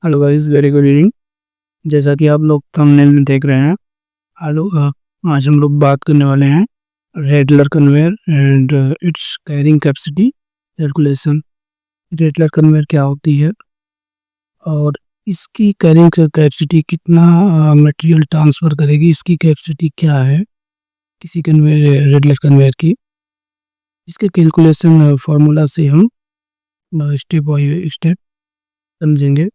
Hello guys, very good evening. जैसा कि आप लोग थंबनेल में देख रहे हैं, हेलो आज हम लोग बात करने वाले हैं Redler conveyor and its carrying capacity calculation. Redler conveyor क्या होती है और इसकी कैरिंग कैपेसिटी कितना मटेरियल ट्रांसफ़र करेगी, इसकी कैपेसिटी क्या है किसी कन्वेयर रेडलर कन्वेयर की। इसके कैलकुलेशन फार्मूला से हम स्टेप बाय स्टेप समझेंगे।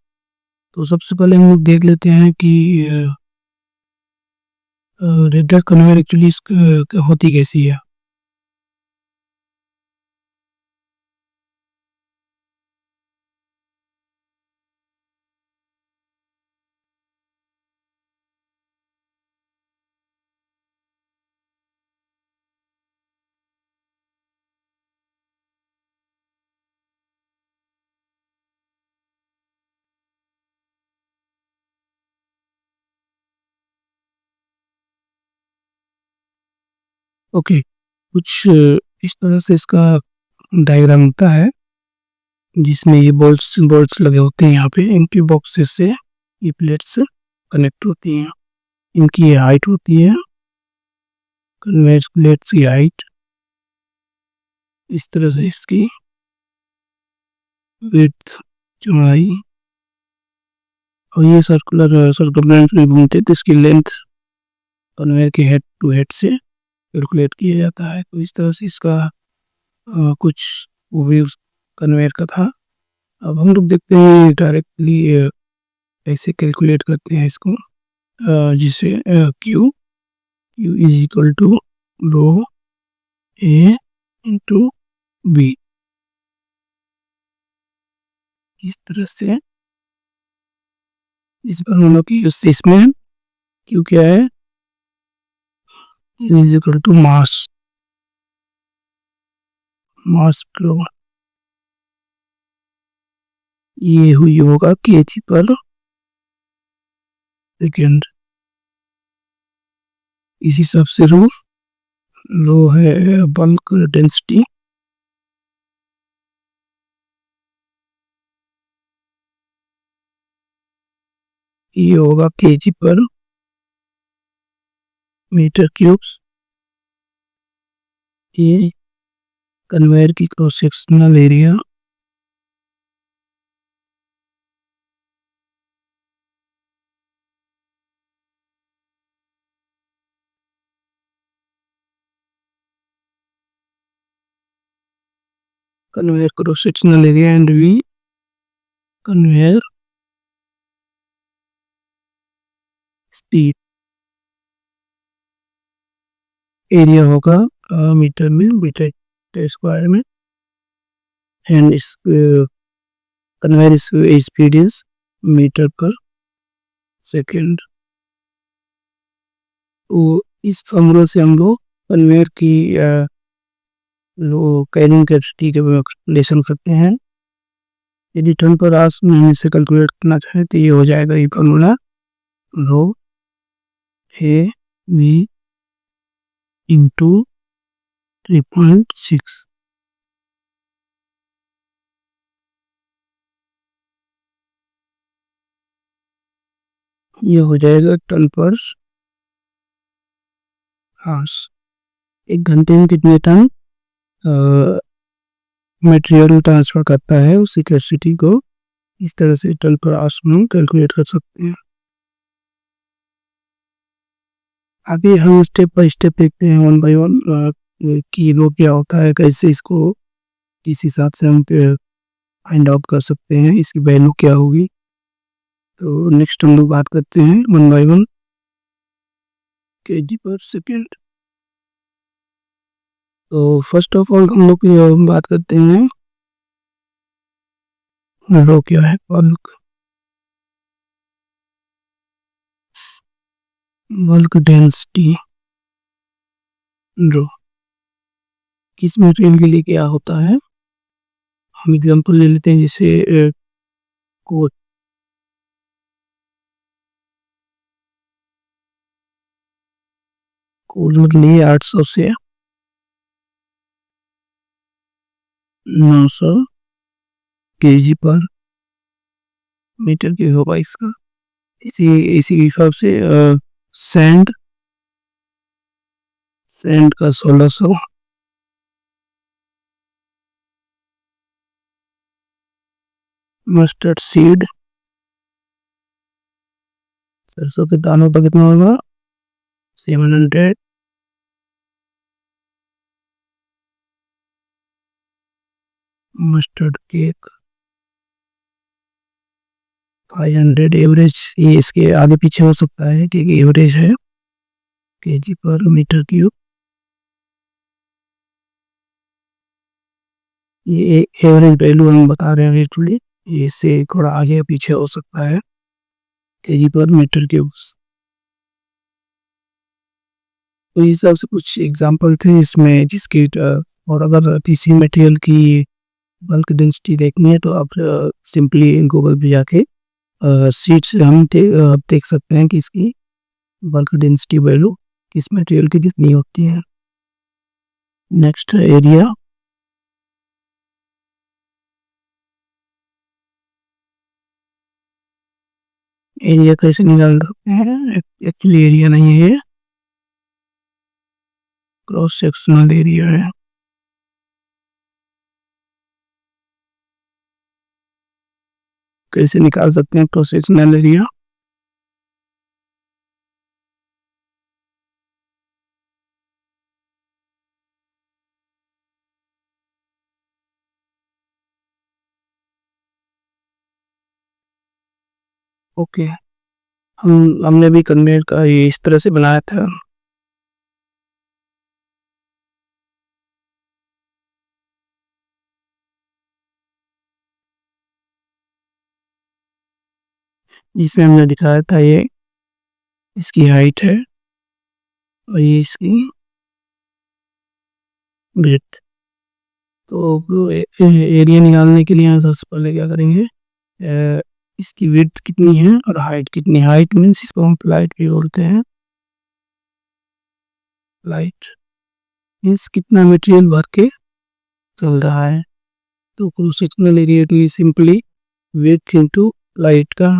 तो सबसे पहले हम लोग देख लेते हैं कि रेडलर कन्वेयर एक्चुअली होती कैसी है। ओके, कुछ इस तरह से इसका डायग्राम होता है जिसमें ये बोल्ट्स बोल्ट्स लगे होते हैं। यहाँ पे इनके बॉक्सेस से ये प्लेट्स कनेक्ट होती हैं। इनकी ये हाइट होती है, कन्वेयर प्लेट्स की हाइट। इस तरह से इसकी विड्थ, चौड़ाई, और ये सर्कुलर सर्कमफ्रेंस में घूमते तो इसकी लेंथ कन्वेयर के हेड टू हेड से कैलकुलेट किया जाता है। तो इस तरह से इसका कुछ वेव्स कन्वेयर का था। अब हम लोग देखते हैं डायरेक्टली कैसे कैलकुलेट करते हैं इसको, जिसे Q Q is equal to rho A into B. इस तरह से इस फॉर्मूला की यूज से इसमें क्यू क्या है, is equal to mass mass kilo. ये हुई होगा केजी पर सेकेंड। इसी हिसाब से रो है बल्क डेंसिटी, ये होगा केजी पर मीटर क्यूब्स। ये कन्वेयर की cross sectional area, conveyor cross sectional area and V conveyor speed. Area होगा मीटर में, मीटर स्क्वायर में, एंड इस conveyor speed is metre per second. तो इस फॉर्मूला से हम लोग कन्वेयर की कैरिंग कैपेसिटी के कैलकुलेशन करते हैं। यदि टन पर आवर्स में से कैलकुलेट करना चाहे तो ये हो जाएगा ये formula, rho A V into 3.6। ये हो जाएगा टन पर आवर्स। एक घंटे में कितने टन मटेरियल ट्रांसफर करता है उसी कैपेसिटी को इस तरह से टन पर आवर्स में हम कैलकुलेट कर सकते हैं। आगे हम स्टेप बाय स्टेप देखते हैं, वन बाय वन, कि रो क्या होता है, कैसे इसको किस हिसाब से हम फाइंड आउट कर सकते हैं, इसकी वैल्यू क्या होगी। तो नेक्स्ट हम लोग बात करते हैं वन बाय वन, केजी पर सेकेंड। तो फर्स्ट ऑफ ऑल हम लोग बात करते हैं रो क्या है, बल्क डेंसिटी। रो किस मटेरियल के लिए क्या होता है, हम एग्जांपल ले लेते हैं जैसे कोट। कोट लिए 800 से 900 केजी पर मीटर की होगा इसका। इसी इसी हिसाब से सैंड सैंड का 1600, मस्टर्ड सीड, सरसों के दानों का कितना होगा 700, मस्टर्ड केक 500, एवरेज ये इसके आगे पीछे हो सकता है क्योंकि एवरेज है केजी पर मीटर क्यूब। ये एवरेज वैल्यू हम बता रहे हैं एक्चुअली, इससे थोड़ा आगे पीछे हो सकता है केजी पर मीटर क्यूब। तो इस हिसाब से कुछ एग्जांपल थे इसमें जिसकी और अगर किसी मटेरियल की बल्क डेंसिटी देखनी है तो आप सिंपली गूगल पे जाके शीट से हम देख सकते हैं कि इसकी बल्क डेंसिटी वैल्यू किस मटेरियल की कितनी होती है। नेक्स्ट एरिया, एरिया कैसे निकाल सकते हैं, एक्चुअली एरिया नहीं है ये, क्रॉस सेक्शनल एरिया है। कैसे निकाल सकते हैं क्रॉस सेक्शनल एरिया, ओके। हमने भी कन्वेयर का ये इस तरह से बनाया था। जिसमें हमने दिखाया था ये इसकी हाइट है और ये इसकी ब्रेड्थ। तो एरिया निकालने के लिए सबसे पहले क्या करेंगे, इसकी विड्थ कितनी है और हाइट कितनी, हाइट मीन्स इसको हम फ्लाइट भी बोलते हैं, फ्लाइट मीन्स कितना मटेरियल भर के चल रहा है। तो क्रॉस सेक्शनल एरिया की सिंपली विड्थ इंटू लाइट का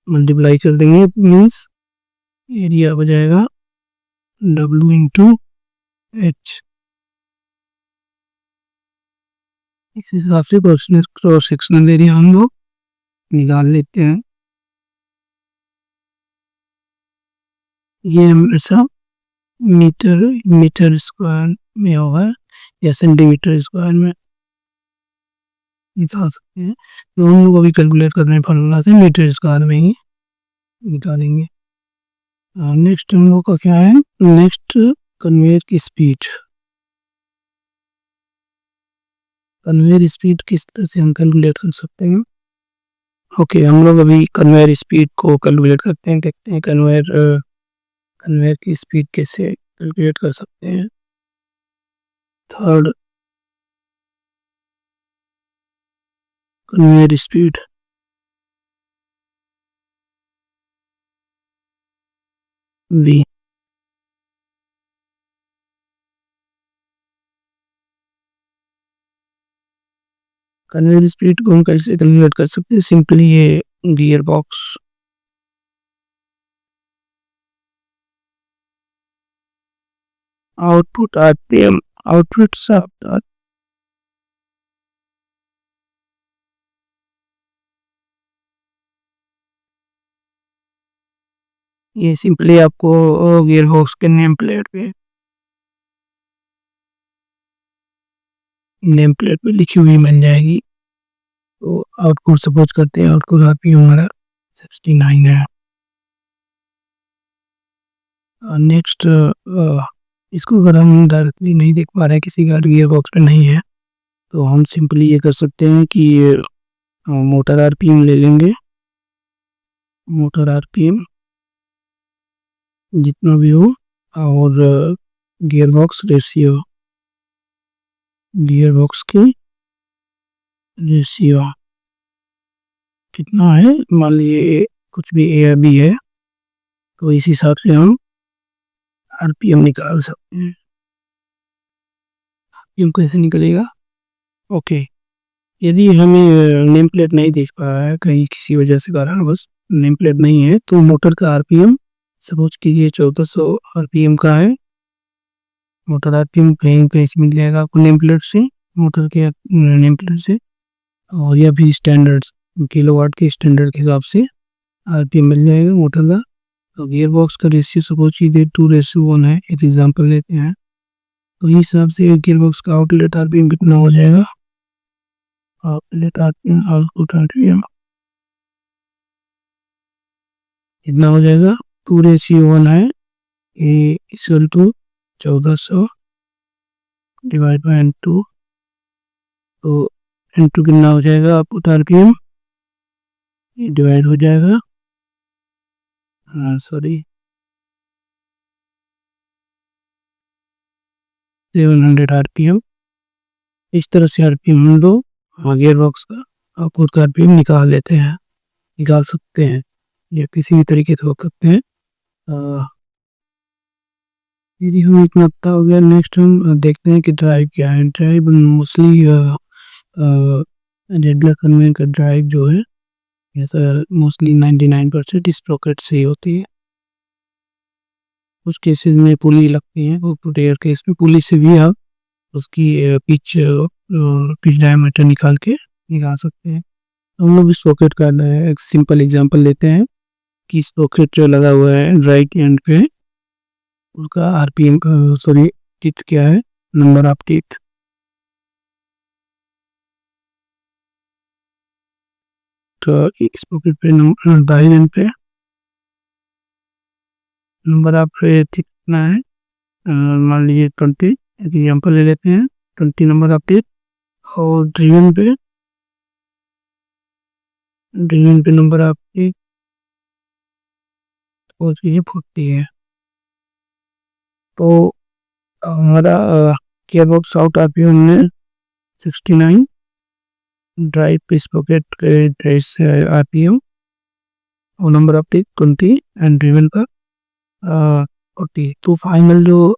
मल्टीप्लाई कर देंगे, मीन्स एरिया हो जाएगा W इंटू एच। इस हिसाब से क्रॉस सेक्शनल एरिया हम लोग निकाल लेते हैं। ये हमेशा मीटर मीटर स्क्वायर में होगा या सेंटीमीटर स्क्वायर में निकाल सकते हैं, तो हम लोग अभी कैलकुलेट कर रहे हैं फार्मूला से मीटर स्क्वायर में ही निकालेंगे। नेक्स्ट हम लोग का क्या है, नेक्स्ट कन्वेयर की स्पीड। कन्वेयर स्पीड किस तरह से हम कैलकुलेट कर सकते हैं, ओके हम लोग अभी कन्वेयर स्पीड को कैलकुलेट करते हैं, देखते हैं कन्वेयर की स्पीड कैसे कैलकुलेट कर सकते हैं। Third, conveyor speed V। Conveyor speed को हम कैसे कैलकुलेट कर सकते हैं, सिंपली ये gear box output RPM, output shaft, ये सिंपली आपको गियर बॉक्स के नेम प्लेट पे लिखी हुई मिल जाएगी। तो आउटपुट सपोज करते हैं, आउटपुट RPM हमारा 69 है। नेक्स्ट इसको अगर हम डायरेक्टली नहीं देख पा रहे हैं, किसी गाड़ी गियर बॉक्स पे नहीं है, तो हम सिंपली ये कर सकते हैं कि मोटर RPM ले लेंगे, मोटर RPM जितना भी हो, और gear box ratio, gear box की रेशियो कितना है, मान लीजिए कुछ भी A या B है, तो इस हिसाब से हम RPM निकाल सकते हैं। RPM कैसे निकलेगा, ओके यदि हमें नेम प्लेट नहीं दिख पा रहा है कहीं किसी वजह से कारणवश नेम प्लेट नहीं है तो मोटर का आरपीएम सपोज कीजिए 1400 आरपीएम का है। मोटर आरपीएम कहीं पे मिल जाएगा आपको नेम प्लेट से, मोटर के नेम प्लेट से, और या भी स्टैंडर्ड किलोवाट के स्टैंडर्ड के हिसाब से आरपीएम मिल जाएगा मोटर का। तो गियर बॉक्स का रेशियो सपोज कीजिए 2:1 है, एक एग्जांपल लेते हैं। तो इस हिसाब से गियर बॉक्स का आउटलेट आरपीएम कितना हो जाएगा, आउटलेट आरपीएम आउटपुट आरपीएम कितना हो जाएगा, 2:1 है, A equal to 1400 divide by N2। तो N2 कितना हो जाएगा आउटपुट आरपीएम, ये डिवाइड हो जाएगा, सॉरी 700 आरपीएम। इस तरह से आरपीएम हम लोग गियर बॉक्स का आउटपुट का आरपीएम निकाल सकते हैं, या किसी भी तरीके से हो सकते हैं। यदि हम इतना पता हो गया, नेक्स्ट हम देखते हैं कि ड्राइव क्या है। ड्राइव मोस्टली रेगुलर कन्वेयर का ड्राइव जो है ऐसा मोस्टली 99% स्प्रोकेट से ही होती है। कुछ केसेस में पुली लगती है, और रेयर केस में पुली से भी आप उसकी पिच डायमीटर निकाल सकते हैं। हम लोग इस सॉकेट का एक सिंपल एग्जांपल लेते हैं कि सॉकेट जो लगा हुआ है राइट एंड पे, उसका आरपीएम सॉरी टीथ क्या है, नंबर ऑफ टीथ। तो इस सॉकेट पे दाहिने एंड पे नंबर ऑफ टीथ कितना है, मान लीजिए 20, एग्जांपल ले लेते हैं 20 नंबर ऑफ टीथ। और ड्रिवन पे नंबर ऑफ टीथ और ये 40 है। तो हमारा गियर बॉक्स आउट आरपीएम में 69, ड्राइव पे सॉकेट के आरपीएम और number of teeth 20 and driven का 40। तो फाइनल जो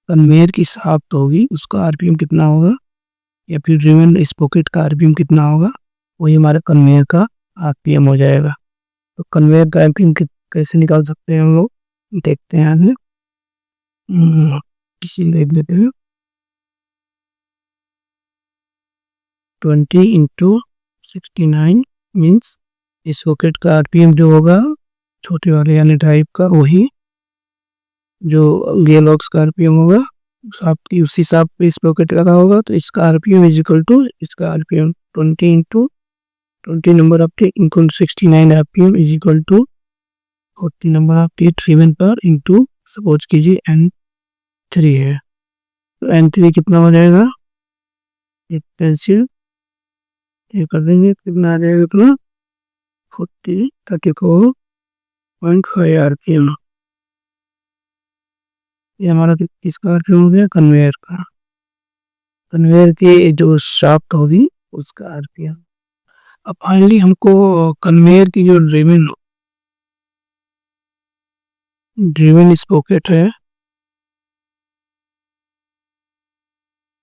कन्वेयर की शाफ्ट होगी उसका आरपीएम कितना होगा, या फिर ड्रिवन स्पॉकेट का आरपीएम कितना होगा, वही हमारा कन्वेयर का आरपीएम हो जाएगा। तो कन्वेयर का आरपीएम कैसे निकाल सकते हैं हम लोग, देखते हैं आगे। किसी देख लेते हैं 20 इंटू 69 मीन्स इस सॉकेट का आरपीएम जो होगा छोटे वाले यानी ड्राइव का, वही जो गियर बॉक्स का आरपीएम होगा शाफ्ट की उसी शाफ्ट पे स्पॉकेट लगा होगा। तो इसका आरपीएम इज इक्वल टू इसका RPM 20 into 20 number of teeth into 69 RPM is equal to 40 number of teeth driven पर इंटू सपोज कीजिए N3 है। तो N3 कितना हो जाएगा, एक पेंसिल ये कर देंगे, कितना आ जाएगा इतना 40.5 आरपीएम। ये हमारा किसका आरपीएम हो गया, कन्वेयर का, कन्वेयर की जो शाफ्ट होगी उसका आरपीएम। अब फाइनली हमको कन्वेयर की जो ड्रिवन स्पॉकेट है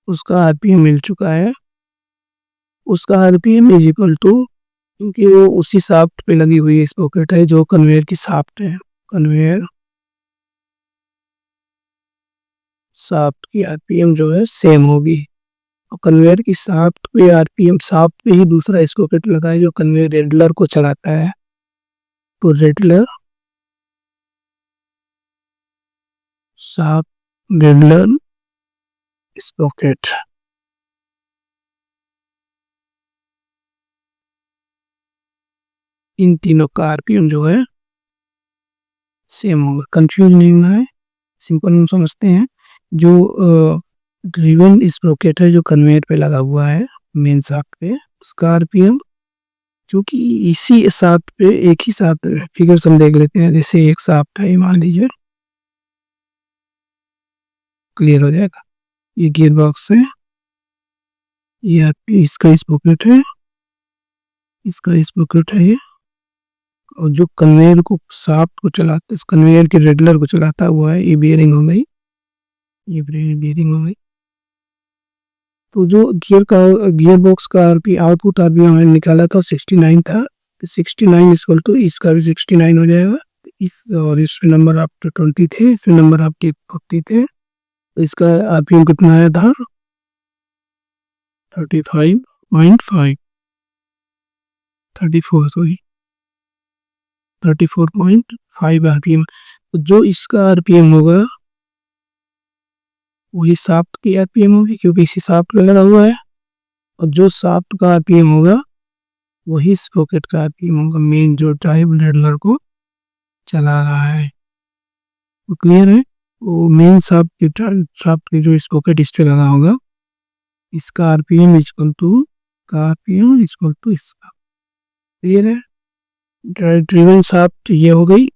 उसका आरपीएम मिल चुका है। उसका आरपीएम इज इक्वल टू, क्योंकि वो उसी शाफ्ट पे लगी हुई स्पॉकेट है जो कन्वेयर की शाफ्ट है, कन्वेयर शाफ्ट की आरपीएम जो है सेम होगी। और कन्वेयर की शाफ्ट पे आरपीएम शाफ्ट पे ही दूसरा स्पॉकेट लगा है जो कन्वेयर रेडलर को चलाता है। तो रेडलर शाफ्ट रेडलर स्पॉकेट, इन तीनों का आरपीएम जो है सेम होगा। कंफ्यूज नहीं होना है, सिंपल हम समझते हैं। जो ड्रिवन स्पॉकेट है जो कन्वेयर पे लगा हुआ है मेन शाफ्ट पे, उसका आरपीएम क्योंकि इसी शाफ्ट पे एक ही शाफ्ट फिगर हम देख लेते हैं। जैसे एक शाफ्ट है मान लीजिए, क्लियर हो जाएगा। ये गियर बॉक्स है, ये इसका स्पॉकेट है, इसका स्पॉकेट है ये, और जो कन्वेयर को शाफ्ट को चलाता है, कन्वेयर के रेगुलर को चलाता हुआ है, ये बेयरिंग हो गई, ये बेयरिंग हो गई। तो जो गियर बॉक्स का आउटपुट आरपीएम हमने निकाला था 69 था, 69 इक्वल टू इसका भी 69 हो जाएगा। और इसमें नंबर आपके 20 थे, इसमें नंबर आपके 40 थे, तो इसका आरपीएम कितना आया था 35.5 34 सॉरी 34.5 आरपीएम। तो जो इसका आरपीएम होगा वही शाफ्ट की आरपीएम होगी, क्योंकि इसी शाफ्ट में लगा हुआ है। और जो शाफ्ट का आरपीएम होगा वही स्प्रोकेट का आरपीएम होगा, मेन जो ड्राइव रेडलर को चला रहा है। तो क्लियर है, वो मेन शाफ्ट की जो स्प्रोकेट इस पे लगा होगा, इसका आरपीएम इक्वल टू इसका। क्लियर है, ड्रिवन शाफ्ट ये हो गई,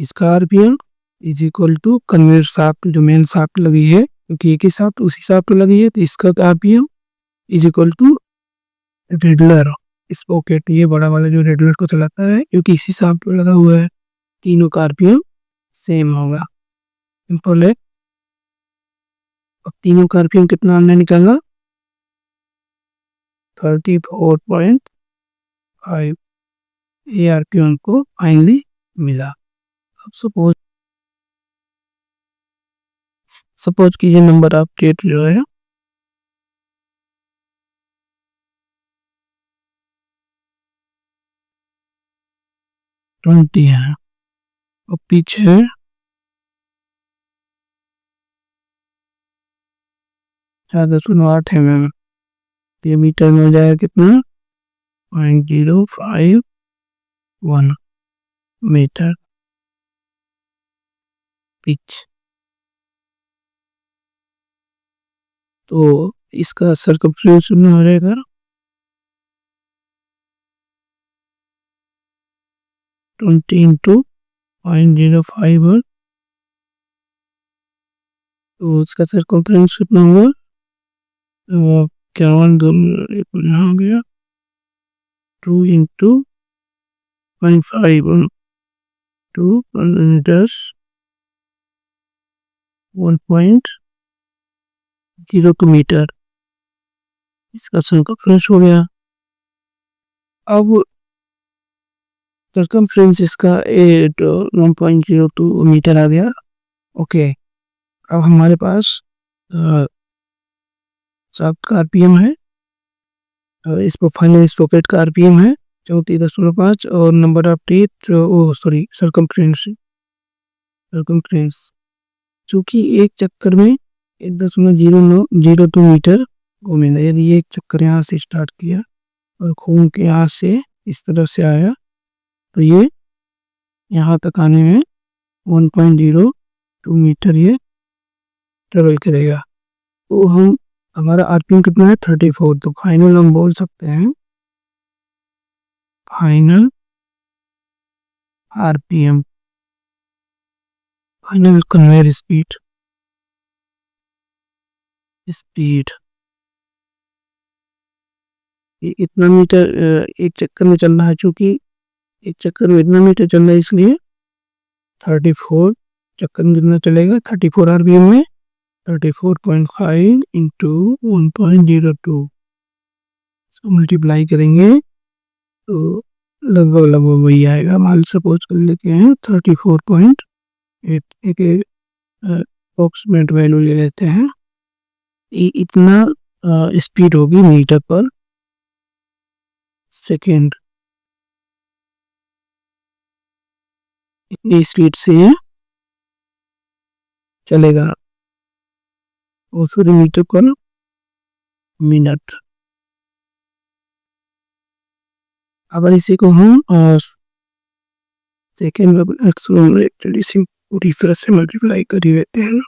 इसका RPM is equal to conveyor shaft जो मेन शाफ्ट लगी है, क्योंकि एक ही शाफ्ट उसी शाफ्ट लगी है, तो इसका RPM is equal to Redler sprocket, ये बड़ा वाला जो रेडलर को चलाता है, क्योंकि इसी शाफ्ट पे लगा हुआ है, तीनों का आरपीएम सेम होगा। सिंपल है। अब तीनों का आरपीएम कितना हमने निकाला 34.5, ये आरपीएम को फाइनली मिला। अब सपोज कि ये नंबर आप डेट जो है 20 है और पीछे 4.8 है मैम, ये मीटर में हो जाएगा कितना 0.051 मीटर पिच। तो इसका सर्कमफ्रेंस हो जाएगा 20 इंटू 0.051, तो उसका सर्कमफ्रेंस कितना हुआ 51 यहाँ हो गया 2 इंटू 0.5 2 10 1.02 मीटर, इसका सर्कमफ्रेंस हो गया। अब सर्कमफ्रेंस इसका 1.02 मीटर आ गया। ओके, अब हमारे पास शाफ्ट का आरपीएम है, इस पर फाइनल स्प्रोकेट का आरपीएम है 34.5 और नंबर ऑफ टीथ सर्कमफ्रेंस चूंकि एक चक्कर में 1.002 मीटर घूमेगा। यदि एक चक्कर यहाँ से स्टार्ट किया और घूम के यहाँ से इस तरह से आया, तो ये यहाँ तक आने में 1.02 मीटर ये ट्रेवल करेगा। तो हमारा आरपीएम कितना है 34, तो फाइनल हम बोल सकते हैं final RPM, final conveyor speed इतना मीटर एक चक्कर में चल रहा है, चूंकि एक चक्कर में इतना मीटर चल रहा है, इसलिए 34 चक्कर में कितना चलेगा 34 आरपीएम में 34.5 इंटू 1.02 इसको मल्टीप्लाई करेंगे तो लगभग वही आएगा। मान सपोज कर लेते हैं 34.8, एक अप्रोक्सीमेट वैल्यू ले लेते हैं, इतना स्पीड होगी मीटर पर सेकेंड, इतनी स्पीड से ये चलेगा। और सॉरी मीटर पर मिनट। अगर इसी को हम सेकेंड में एक्चुअली पूरी तरह से मल्टीप्लाई कर ही लेते हैं,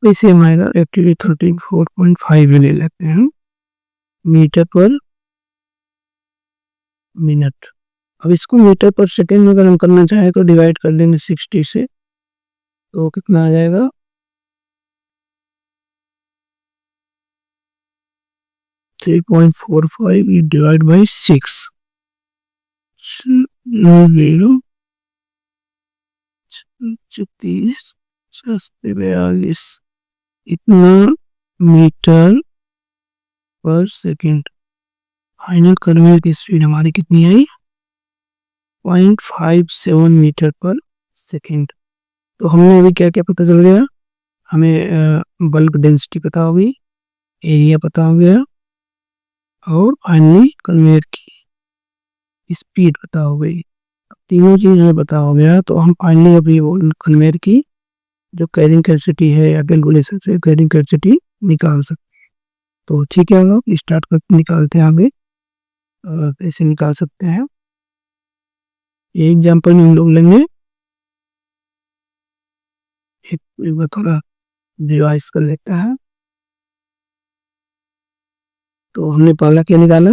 इसे हम आएगा एक्चुअली 34.5 ले लेते हैं मीटर पर मिनट। अब इसको मीटर पर सेकेंड में अगर हम करना चाहें तो डिवाइड कर लेंगे 60 से, तो कितना आ जाएगा 3.45 डिवाइड बाई 6 0 36 42 इतना मीटर पर सेकंड। फाइनल कन्वेयर की स्पीड हमारी कितनी आई? 0.57 मीटर पर सेकंड। तो हमने अभी क्या क्या पता चल गया? हमें बल्क डेंसिटी पता हो गई, एरिया पता हो गया और फाइनली कन्वेयर की स्पीड पता हो गई। तीनों चीज हमें पता हो गया तो हम फाइनली अभी वो कन्वेयर की जो कैरिंग कैपेसिटी है या कैलकुलेशन से कैरिंग कैपेसिटी निकाल सकते। तो ठीक है, हम लोग स्टार्ट करके निकालते हैं आगे। कैसे निकाल सकते हैं एक एग्जाम्पल में हम लोग लेंगे। एक बार थोड़ा रिवाइज कर लेता है। तो हमने पहला क्या निकाला?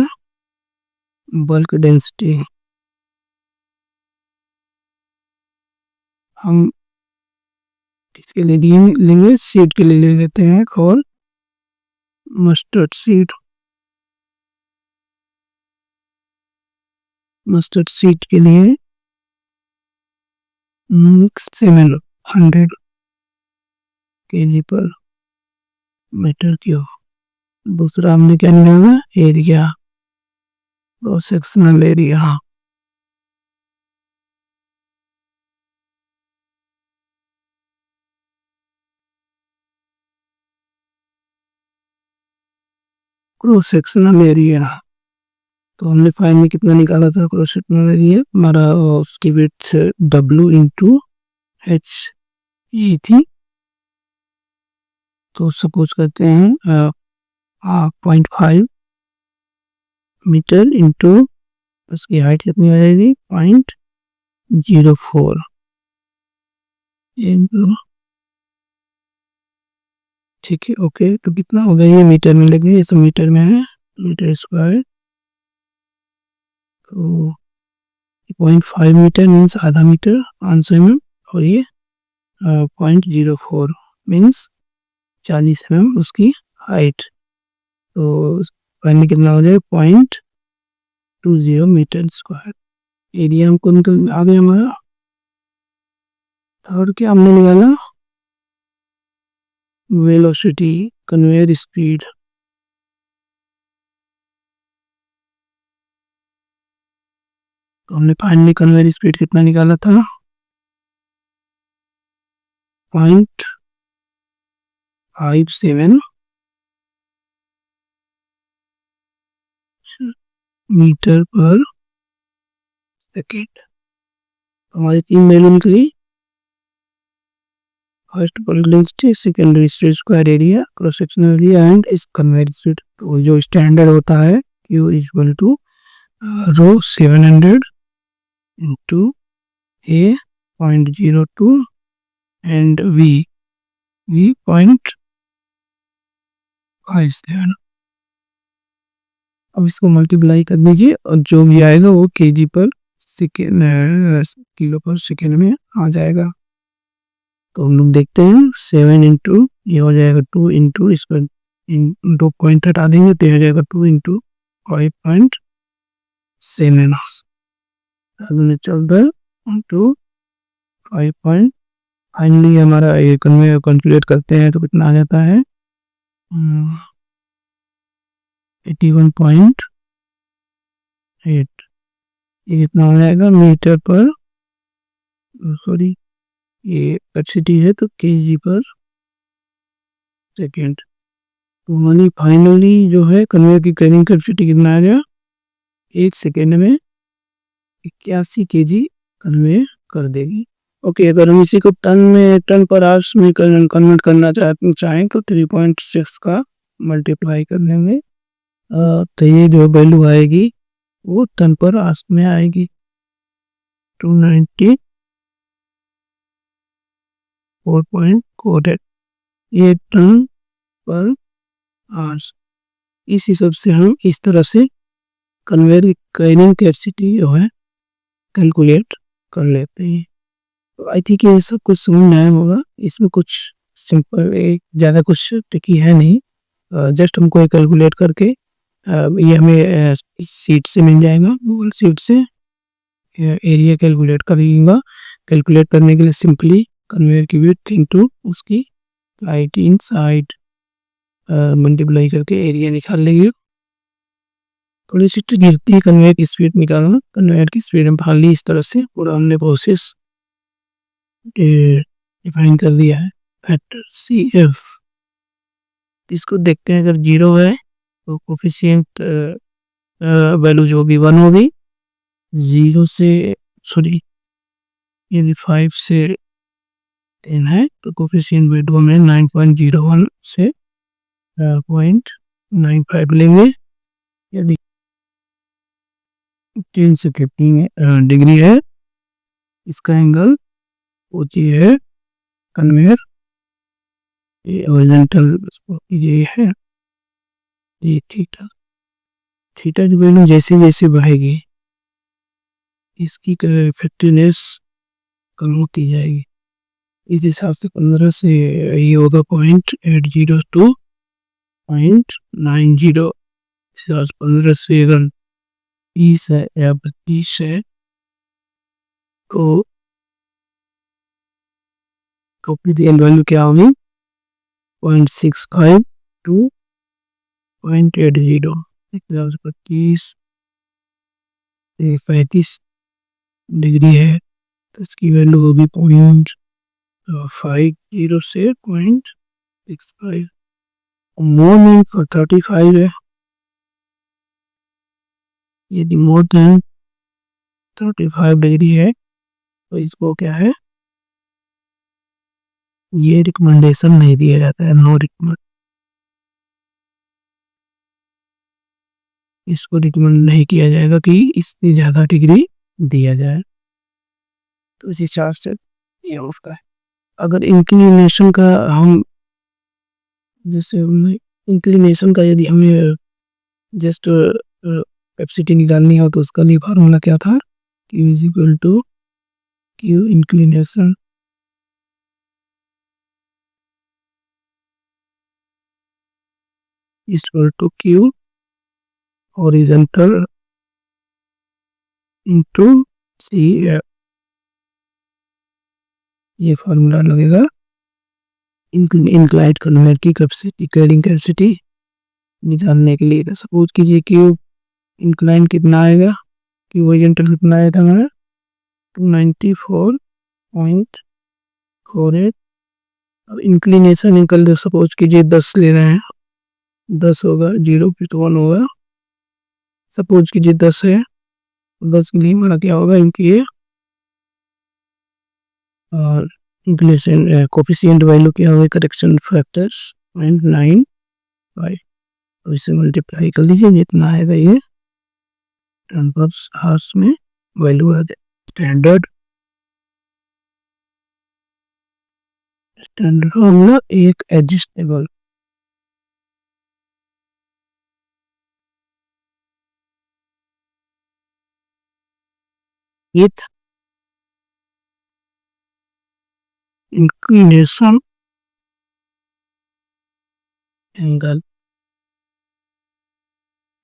Bulk density. हम इसके लिए लेंगे, सीड के लिए ले लेते हैं और मस्टर्ड सीड। मस्टर्ड सीड के लिए 700 kg पर मीटर क्यूब। दूसरा हमने क्या निकाला? Area, cross sectional area. Cross sectional area तो हमने फाइल में कितना निकाला था? क्रॉस सेक्शनल एरिया हमारा उसकी विड्थ W इंटू H ये थी। तो सपोज करते हैं 0.5 मीटर इंटू उसकी हाइट कितनी हो जाएगी? 0.04 इंटू, ठीक है ओके। तो कितना हो गया? ये मीटर में लगे, ये सब मीटर में है, मीटर स्क्वायर। तो 0.5 मीटर मीन्स आधा मीटर 500 mm और ये 0.04 मीन्स 40 mm उसकी हाइट। तो फाइनली कितना हो जाए? 0.20 मीटर स्क्वायर। एरिया हमको निकल आ गया हमारा। और क्या हमने निकाला? Velocity, conveyor speed. तो हमने फाइनली कन्वेयर स्पीड कितना निकाला था? 0.57 मीटर पर सेकेंड। हमारी 3 वैल्यू निकली। First bulk density, secondary square area, cross sectional area and इस कन्वेयर स्पीड। तो जो स्टैंडर्ड होता है Q equal to rho 700 into A 0.02 and V 0.57। अब इसको मल्टीप्लाई कर दीजिए और जो भी आएगा वो kg पर सेकेंड, किलो पर सेकेंड में आ जाएगा। तो हम लोग देखते हैं 7 इंटू ये हो जाएगा 2 इंटू इसका 2 पॉइंट हटा देंगे तो हो जाएगा 2 इंटू 5.7 14 इंटू 5. फाइनली हमारा ये कन्वे कैलकुलेट करते हैं तो कितना आ जाता है? 81.8। ये कितना हो जाएगा मीटर पर, सॉरी ये कैपेसिटी है तो केजी पर सेकेंड। तो हमारी फाइनली जो है कन्वेयर की कैरिंग कैपेसिटी कितना आ गया? 1 सेकेंड में 81 kg कन्वे कर देगी। ओके, अगर हम इसी को टन पर आवर्स में कन्वर्ट करना चाहें तो 3.6 का मल्टीप्लाई कर लेंगे तो ये जो वैल्यू आएगी वो टन पर आवर्स में आएगी 294.48। ये टन पर आवर्स। इस हिसाब से हम इस तरह से कन्वेयर की कैरिंग कैपेसिटी जो है कैलकुलेट कर लेते हैं। तो आई थिंक ये सब कुछ समझ में आया होगा। इसमें कुछ सिंपल, ज़्यादा कुछ ट्रिकी है नहीं। जस्ट हमको कैलकुलेट करके ये हमें इस सीट से मिल जाएगा, गूगल सीट से एरिया कैलकुलेट कर लीजिएगा। कैलकुलेट करने के लिए सिंपली कन्वेयर की विड्थ इनटू उसकी हाइट इन साइड मल्टीप्लाई करके एरिया निकाल लेंगे। थोड़ी सी तो गिरती है कन्वेयर की स्पीड निकालना, कन्वेयर की स्पीड हम निकाल ली। इस तरह से पूरा हमने प्रोसेस डिफाइन कर दिया है। फैक्टर सी एफ, इसको देखते हैं, अगर 0 है तो कोफिशिएंट वैल्यू जो होगी 1 होगी। 0 से सॉरी यदि 5 से 10 है तो कोफिशिएंट वैल्यू हमें 9.01 से 0.95 लेंगे। यदि 10 से 15 डिग्री है, इसका एंगल ऊंची है कन्वेयर, ये हॉरिजॉन्टल ये है, ये थीटा। थीटा की वैल्यू जैसे जैसे बढ़ेगी इसकी इफेक्टिवनेस कम होती जाएगी। इस हिसाब से 15 से ये होगा 0.802 0.90। 15 से अगर 20 है या 25 है तो कोफिशिएंट वैल्यू क्या होगी 0.65 टू 0.80। 25 से 35 डिग्री है तो इसकी वैल्यू होगी 0.50 से 0.65। मोर देन 35 है, यदि मोर देन 35 डिग्री है तो इसको क्या है, ये रिकमेंडेशन नहीं दिया जाता है, नो रिकमेंड, इसको रिकमेंड नहीं किया जाएगा कि इससे ज़्यादा डिग्री दिया जाए। तो इस हिसाब से ये उसका है। अगर इंक्लिनेशन का हम जैसे इंक्लिनेशन का यदि हमें जस्ट कैपेसिटी निकालनी हो तो उसका लिए फार्मूला क्या था, Q is equal to Q inclination is equal to Q horizontal into C F. ये फार्मूला लगेगा इंक्लाइंड कन्वेयर की कैपेसिटी, कैरिंग कैपेसिटी निकालने के लिए। सपोज कीजिए कि इंक्लाइन कितना आएगा, कि हॉरिजॉन्टल कितना आया था हमारा 294.48। अब इंक्लिनेशन निकल सपोज कीजिए 10 ले रहे हैं, 10 होगा, 0 फिर 1 होगा। सपोज कीजिए 10 है, 10 के लिए हमारा क्या होगा इनकी और इंक्लिनेशन कोफिशिएंट वैल्यू क्या होगा, करेक्शन फैक्टर्स 0.95, तो इसे मल्टीप्लाई कर लीजिए, जितना आएगा ये हार्स में वैल्यू आ जाए। स्टैंडर्ड फॉर्मूला एक एडजस्टेबल, विथ इंक्लिनेशन एंगल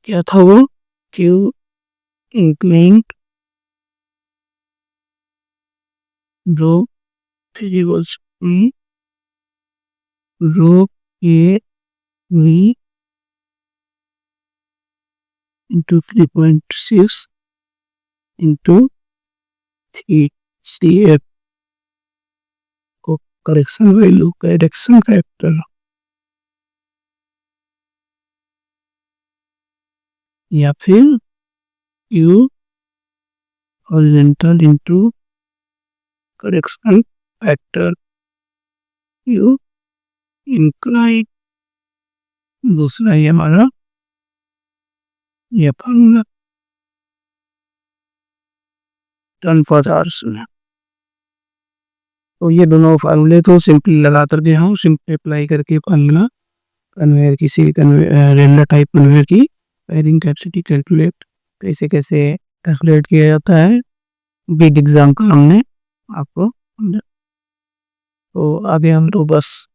क्या था वो, Q इंक्लाइंड रो फिजिबल्स rho K V into 3.6 into C F को करेक्शन वैल्यू, करेक्शन फैक्टर, या फिर Q horizontal into correction factor Q inclined, दूसरा ये हमारा ये फार्मूला टन पर आवर्स में। तो ये दोनों फार्मूले तो सिंपली लगा करके हम सिंपली अप्लाई करके फार्मूला कन्वेयर किसी रेगुलर टाइप कन्वेयर की कैरिंग कैपेसिटी कैलकुलेट कैसे कैसे कैलकुलेट किया जाता है, बिग एग्जाम्पल हमने आपको। तो आगे हम तो बस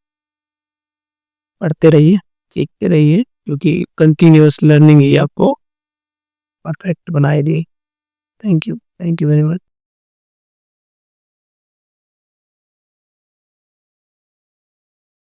पढ़ते रहिए, सीखते रहिए, क्योंकि कंटिन्यूअस लर्निंग ही आपको परफेक्ट बनाएगी। Thank you very much.